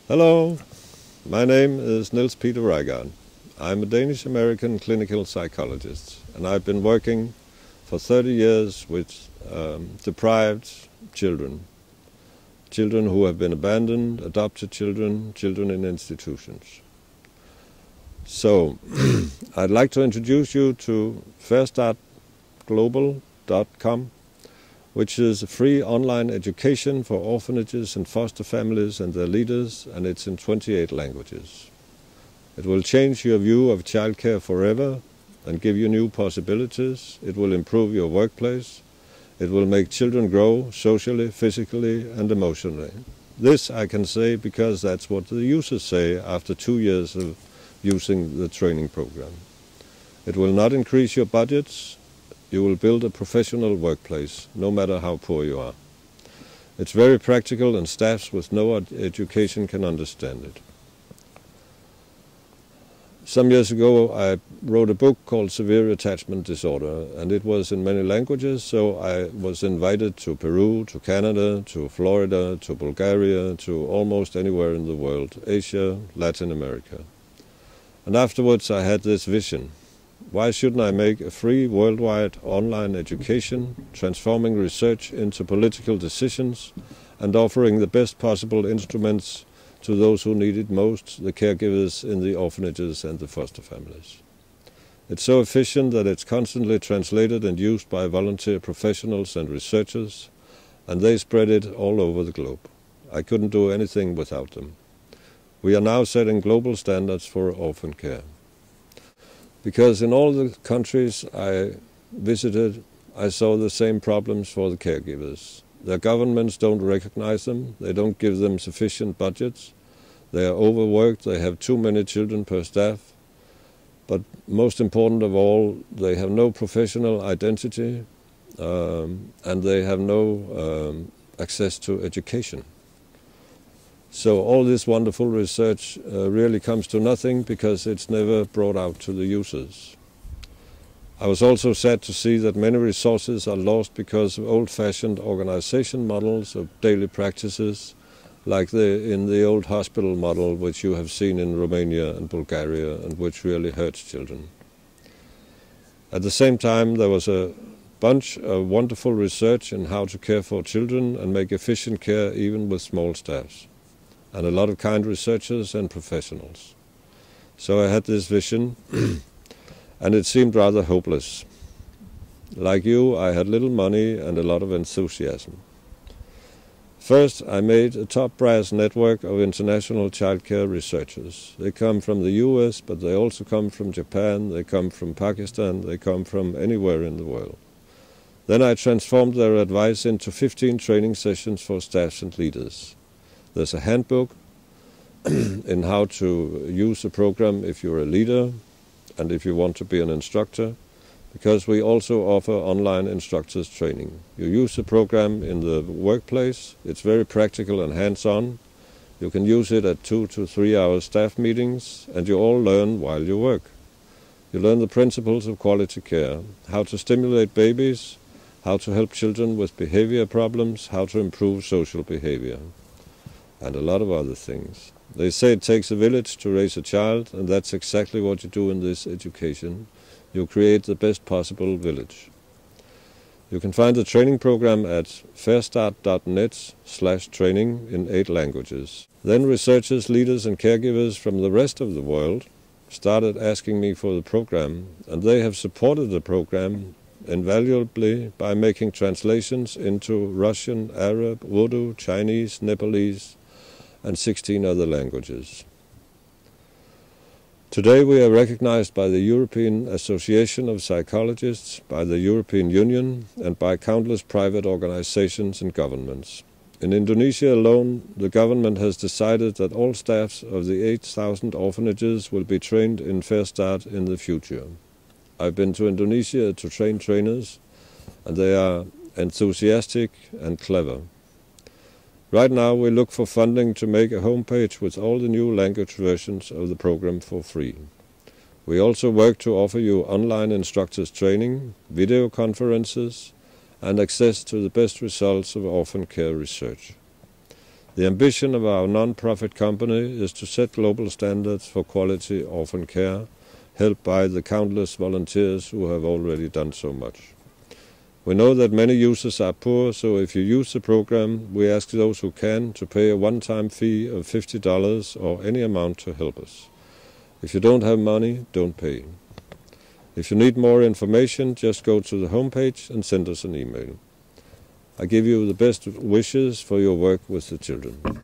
Hello, my name is Niels Peter Reigard. I'm a Danish-American clinical psychologist, and I've been working for 30 years with deprived children, children who have been abandoned, adopted children, children in institutions. So, I'd like to introduce you to FairstartGlobal.com, which is a free online education for orphanages and foster families and their leaders, and it's in 28 languages. It will change your view of childcare forever and give you new possibilities. It will improve your workplace. It will make children grow socially, physically, and emotionally. This I can say because that's what the users say after 2 years of using the training program. It will not increase your budgets. You will build a professional workplace, no matter how poor you are. It's very practical, and staffs with no education can understand it. Some years ago I wrote a book called Severe Attachment Disorder, and it was in many languages, so I was invited to Peru, to Canada, to Florida, to Bulgaria, to almost anywhere in the world, Asia, Latin America. And afterwards I had this vision. Why shouldn't I make a free worldwide online education, transforming research into political decisions and offering the best possible instruments to those who need it most, the caregivers in the orphanages and the foster families? It's so efficient that it's constantly translated and used by volunteer professionals and researchers, and they spread it all over the globe. I couldn't do anything without them. We are now setting global standards for orphan care. Because in all the countries I visited, I saw the same problems for the caregivers. Their governments don't recognize them, they don't give them sufficient budgets, they are overworked, they have too many children per staff, but most important of all, they have no professional identity and they have no access to education. So all this wonderful research really comes to nothing because it's never brought out to the users. I was also sad to see that many resources are lost because of old-fashioned organization models of daily practices, like in the old hospital model which you have seen in Romania and Bulgaria and which really hurts children. At the same time, there was a bunch of wonderful research in how to care for children and make efficient care even with small staffs, and a lot of kind researchers and professionals. So I had this vision, and it seemed rather hopeless. Like you, I had little money and a lot of enthusiasm. First, I made a top brass network of international childcare researchers. They come from the US, but they also come from Japan, they come from Pakistan, they come from anywhere in the world. Then I transformed their advice into 15 training sessions for staffs and leaders. There's a handbook in how to use the program if you're a leader and if you want to be an instructor, because we also offer online instructors training. You use the program in the workplace. It's very practical and hands-on. You can use it at 2 to 3 hour staff meetings, and you all learn while you work. You learn the principles of quality care, how to stimulate babies, how to help children with behavior problems, how to improve social behavior, and a lot of other things. They say it takes a village to raise a child, and that's exactly what you do in this education. You create the best possible village. You can find the training program at fairstart.net/training in 8 languages. Then researchers, leaders and caregivers from the rest of the world started asking me for the program, and they have supported the program invaluably by making translations into Russian, Arab, Urdu, Chinese, Nepalese, and 16 other languages. Today we are recognized by the European Association of Psychologists, by the European Union, and by countless private organizations and governments. In Indonesia alone, the government has decided that all staffs of the 8,000 orphanages will be trained in FairStart in the future. I've been to Indonesia to train trainers, and they are enthusiastic and clever. Right now we look for funding to make a homepage with all the new language versions of the program for free. We also work to offer you online instructors training, video conferences, and access to the best results of orphan care research. The ambition of our non-profit company is to set global standards for quality orphan care, helped by the countless volunteers who have already done so much. We know that many users are poor, so if you use the program, we ask those who can to pay a one-time fee of $50 or any amount to help us. If you don't have money, don't pay. If you need more information, just go to the homepage and send us an email. I give you the best wishes for your work with the children.